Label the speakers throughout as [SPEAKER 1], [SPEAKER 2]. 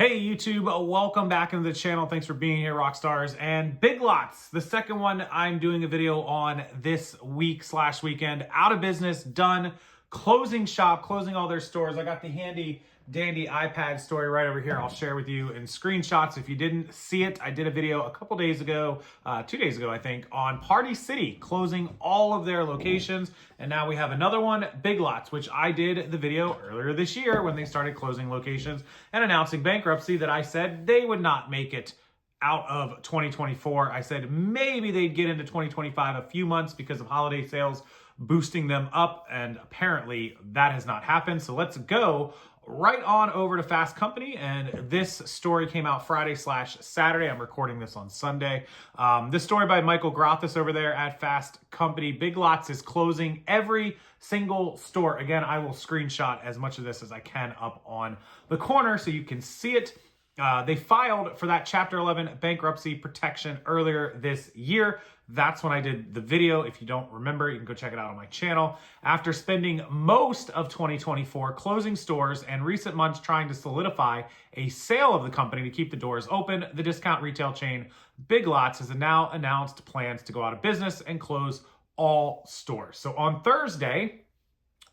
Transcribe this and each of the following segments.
[SPEAKER 1] Hey YouTube, welcome back into the channel. Thanks for being here, rock stars. And Big Lots, the second one I'm doing a video on this week/weekend. Out of business, done, closing shop, closing all their stores. I got the handy dandy iPad story right over here. I'll share with you in screenshots. If you didn't see it, I did a video a couple days ago, 2 days ago, I think, on Party City, closing all of their locations. And now we have another one, Big Lots, which I did the video earlier this year when they started closing locations and announcing bankruptcy that I said they would not make it out of 2024. I said maybe they'd get into 2025 a few months because of holiday sales boosting them up, and apparently that has not happened. So let's go right on over to Fast Company, and this story came out Friday/Saturday. I'm recording this on Sunday. This story by Michael Grothis over there at Fast Company. Big Lots is closing every single store. Again, I will screenshot as much of this as I can up on the corner so you can see it. They filed for that Chapter 11 bankruptcy protection earlier this year. That's when I did the video. If you don't remember, you can go check it out on my channel. After spending most of 2024 closing stores and recent months trying to solidify a sale of the company to keep the doors open, the discount retail chain Big Lots has now announced plans to go out of business and close all stores. So on Thursday,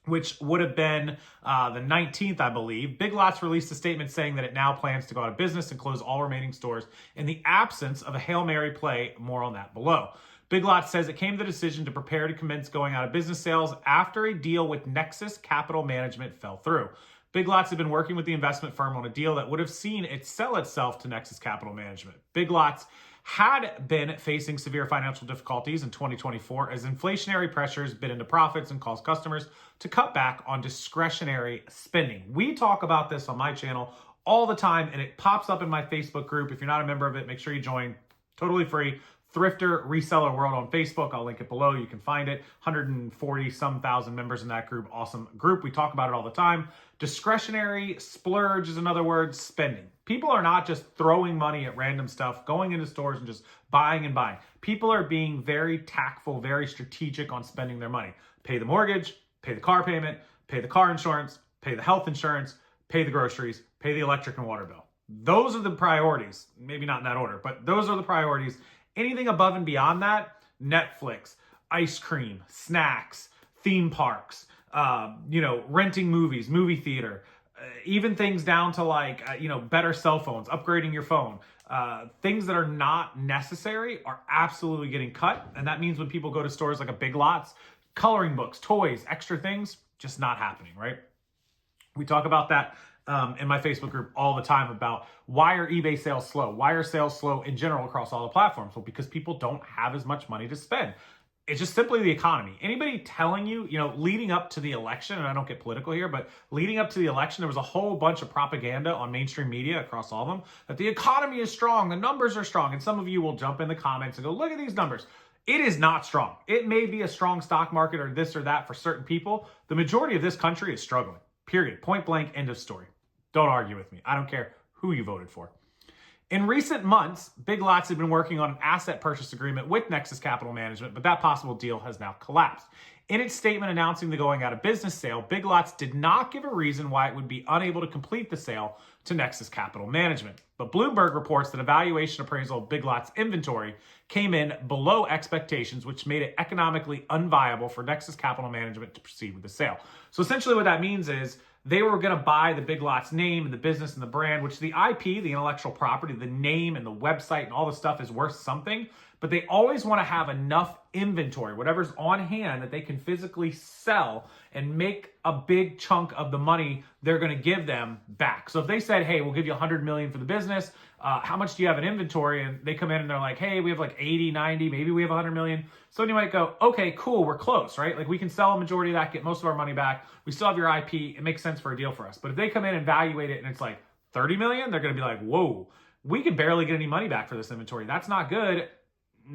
[SPEAKER 1] which would have been the 19th, I believe, Big Lots released a statement saying that it now plans to go out of business and close all remaining stores in the absence of a Hail Mary play. More on that below. Big Lots says it came to the decision to prepare to commence going out of business sales after a deal with Nexus Capital Management fell through. Big Lots had been working with the investment firm on a deal that would have seen it sell itself to Nexus Capital Management. Big Lots had been facing severe financial difficulties in 2024 as inflationary pressures bit into profits and caused customers to cut back on discretionary spending. We talk about this on my channel all the time, and it pops up in my Facebook group. If you're not a member of it, make sure you join. Totally free. Thrifter Reseller World on Facebook. I'll link it below. You can find it. 140 some thousand members in that group. Awesome group. We talk about it all the time. Discretionary splurge is another word. Spending. People are not just throwing money at random stuff, going into stores and just buying and buying. People are being very tactful, very strategic on spending their money. Pay the mortgage, pay the car payment, pay the car insurance, pay the health insurance, pay the groceries, pay the electric and water bill. Those are the priorities. Maybe not in that order, but those are the priorities. Anything above and beyond that, Netflix, ice cream, snacks, theme parks, renting movies, movie theater, even things down to like, better cell phones, upgrading your phone. Things that are not necessary are absolutely getting cut. And that means when people go to stores like a Big Lots, coloring books, toys, extra things, just not happening, right? We talk about that in my Facebook group all the time about why are eBay sales slow? Why are sales slow in general across all the platforms? Well, because people don't have as much money to spend. It's just simply the economy. Anybody telling you, leading up to the election, and I don't get political here, but leading up to the election, there was a whole bunch of propaganda on mainstream media across all of them that the economy is strong, the numbers are strong. And some of you will jump in the comments and go, look at these numbers. It is not strong. It may be a strong stock market or this or that for certain people. The majority of this country is struggling. Period. Point blank, end of story. Don't argue with me. I don't care who you voted for. In recent months, Big Lots had been working on an asset purchase agreement with Nexus Capital Management, but that possible deal has now collapsed. In its statement announcing the going out of business sale, Big Lots did not give a reason why it would be unable to complete the sale to Nexus Capital Management. But Bloomberg reports that a valuation appraisal of Big Lots inventory came in below expectations, which made it economically unviable for Nexus Capital Management to proceed with the sale. So essentially what that means is they were going to buy the Big Lots name and the business and the brand, which the IP, the intellectual property, the name and the website and all the stuff is worth something. But they always want to have enough inventory, whatever's on hand, that they can physically sell and make a big chunk of the money they're going to give them back. So if they said, hey, we'll give you $100 million for the business, how much do you have in inventory? And they come in and they're like, hey, we have like 80, 90, maybe we have $100 million. So you might go, okay, cool, we're close, right? Like we can sell a majority of that, get most of our money back. We still have your IP. It makes sense for a deal for us. But if they come in and evaluate it and it's like 30 million, they're going to be like, whoa, we could barely get any money back for this inventory. That's not good.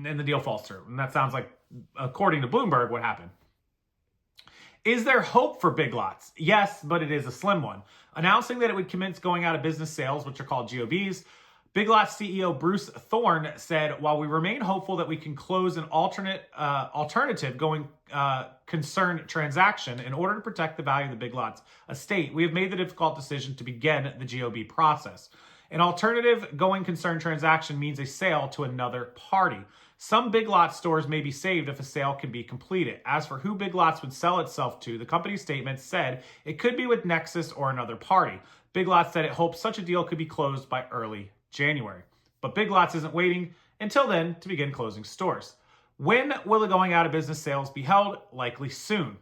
[SPEAKER 1] And the deal falls through. And that sounds like, according to Bloomberg, what happened. Is there hope for Big Lots? Yes, but it is a slim one. Announcing that it would commence going out of business sales, which are called GOBs, Big Lots CEO Bruce Thorne said, while we remain hopeful that we can close an alternative going concern transaction in order to protect the value of the Big Lots estate, we have made the difficult decision to begin the GOB process. An alternative going concern transaction means a sale to another party. Some Big Lots stores may be saved if a sale can be completed. As for who Big Lots would sell itself to, the company's statement said it could be with Nexus or another party. Big Lots said it hopes such a deal could be closed by early January. But Big Lots isn't waiting until then to begin closing stores. When will the going out of business sales be held? Likely soon.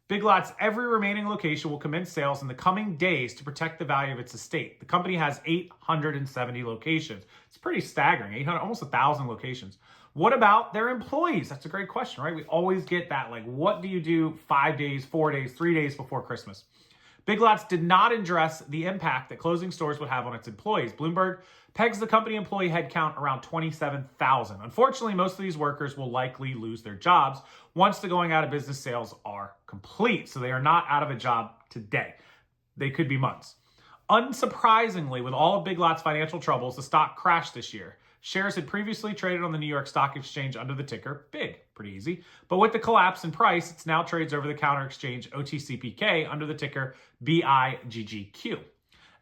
[SPEAKER 1] Big Lots' every remaining location will commence sales in the coming days to protect the value of its estate. The company has 870 locations. It's pretty staggering, 800, almost 1,000 locations. What about their employees? That's a great question, right? We always get that, like, what do you do 5 days, 4 days, 3 days before Christmas? Big Lots did not address the impact that closing stores would have on its employees. Bloomberg pegs the company employee headcount around 27,000. Unfortunately, most of these workers will likely lose their jobs once the going out of business sales are complete. So they are not out of a job today. They could be months. Unsurprisingly, with all of Big Lots' financial troubles, the stock crashed this year. Shares had previously traded on the New York Stock Exchange under the ticker BIG, pretty easy. But with the collapse in price, it now trades over the counter exchange OTCPK under the ticker BIGGQ.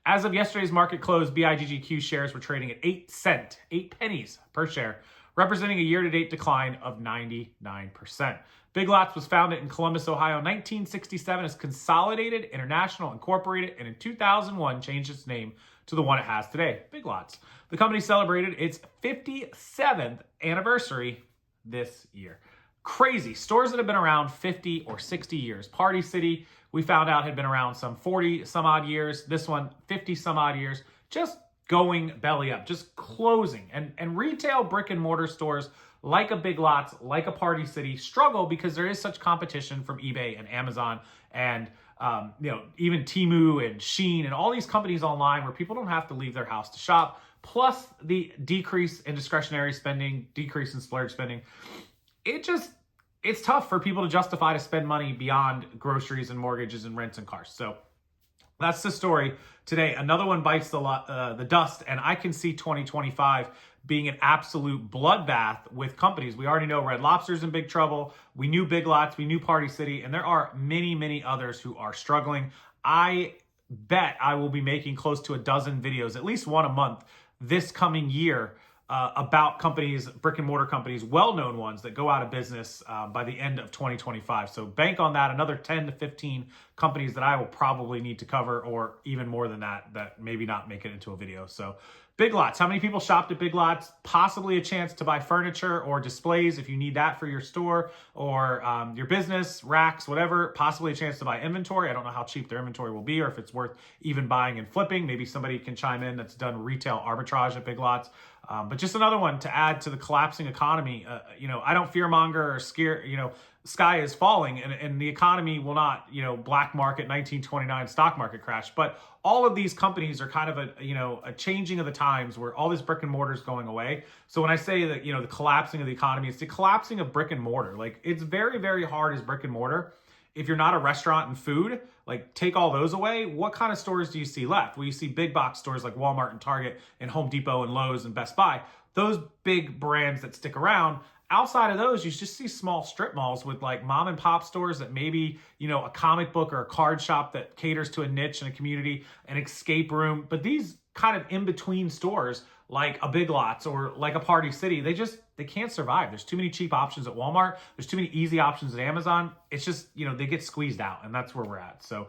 [SPEAKER 1] As of yesterday's market close, BIGGQ shares were trading at 8 pennies per share, representing a year-to-date decline of 99%. Big Lots was founded in Columbus, Ohio in 1967 as Consolidated International Incorporated, and in 2001 changed its name to the one it has today, Big Lots. The company celebrated its 57th anniversary this year. Crazy. Stores that have been around 50 or 60 years. Party City, we found out, had been around some 40 some odd years. This one, 50 some odd years. Just going belly up, just closing. And retail brick and mortar stores like a Big Lots, like a Party City, struggle because there is such competition from eBay and Amazon and even Temu and Shein and all these companies online where people don't have to leave their house to shop. Plus the decrease in discretionary spending, decrease in splurge spending. It's tough for people to justify to spend money beyond groceries and mortgages and rents and cars. So that's the story today. Another one bites the dust, and I can see 2025 being an absolute bloodbath with companies. We already know Red Lobster's in big trouble. We knew Big Lots, we knew Party City, and there are many, many others who are struggling. I bet I will be making close to a dozen videos, at least one a month, this coming year about companies, brick and mortar companies, well-known ones that go out of business by the end of 2025. So bank on that, another 10 to 15 companies that I will probably need to cover, or even more than that maybe not make it into a video. So Big Lots, how many people shopped at Big Lots? Possibly a chance to buy furniture or displays if you need that for your store or your business, racks, whatever. Possibly a chance to buy inventory. I don't know how cheap their inventory will be or if it's worth even buying and flipping. Maybe somebody can chime in that's done retail arbitrage at Big Lots. But just another one to add to the collapsing economy. I don't fearmonger or scare, sky is falling and the economy will not, black market 1929 stock market crash. But all of these companies are kind of a changing of the times where all this brick and mortar is going away. So when I say that, the collapsing of the economy, it's the collapsing of brick and mortar. Like, it's very, very hard as brick and mortar. If you're not a restaurant and food, like, take all those away, what kind of stores do you see left? Well, you see big box stores like Walmart and Target and Home Depot and Lowe's and Best Buy. Those big brands that stick around. Outside of those, you just see small strip malls with like mom and pop stores that maybe, a comic book or a card shop that caters to a niche and a community, an escape room. But these kind of in-between stores like a Big Lots or like a Party City, they can't survive. There's too many cheap options at Walmart. There's too many easy options at Amazon. It's just, they get squeezed out, and that's where we're at. So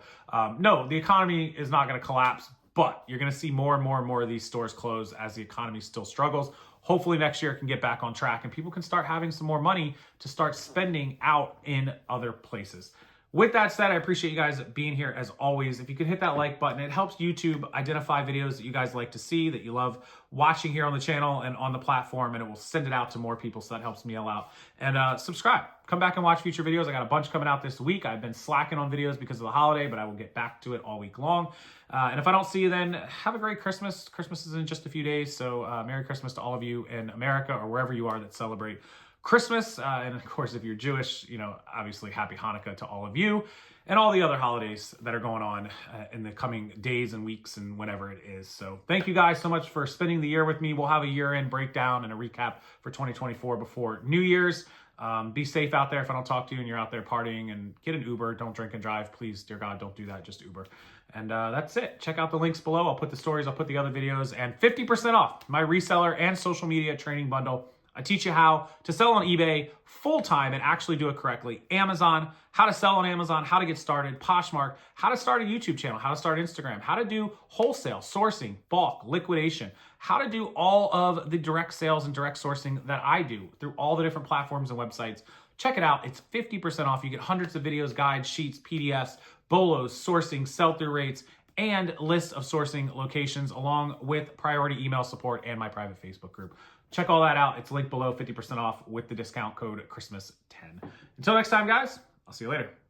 [SPEAKER 1] no, the economy is not going to collapse, but you're going to see more and more and more of these stores close as the economy still struggles. Hopefully next year it can get back on track and people can start having some more money to start spending out in other places. With that said, I appreciate you guys being here as always. If you could hit that like button, it helps YouTube identify videos that you guys like to see, that you love watching here on the channel and on the platform, and it will send it out to more people, so that helps me a lot. And subscribe. Come back and watch future videos. I got a bunch coming out this week. I've been slacking on videos because of the holiday, but I will get back to it all week long. And if I don't see you then, have a great Christmas. Christmas is in just a few days, so Merry Christmas to all of you in America or wherever you are that celebrate Christmas. And of course, if you're Jewish, obviously happy Hanukkah to all of you and all the other holidays that are going on in the coming days and weeks and whenever it is. So thank you guys so much for spending the year with me. We'll have a year-end breakdown and a recap for 2024 before New Year's. Be safe out there if I don't talk to you and you're out there partying, and get an Uber. Don't drink and drive. Please, dear God, don't do that. Just Uber. And that's it. Check out the links below. I'll put the stories, I'll put the other videos, and 50% off my reseller and social media training bundle. I teach you how to sell on eBay full-time and actually do it correctly. Amazon, how to sell on Amazon, how to get started. Poshmark, how to start a YouTube channel, how to start Instagram, how to do wholesale, sourcing, bulk, liquidation, how to do all of the direct sales and direct sourcing that I do through all the different platforms and websites. Check it out. It's 50% off. You get hundreds of videos, guides, sheets, PDFs, BOLOs, sourcing, sell-through rates, and lists of sourcing locations, along with priority email support and my private Facebook group. Check all that out. It's linked below, 50% off with the discount code Christmas10. Until next time, guys, I'll see you later.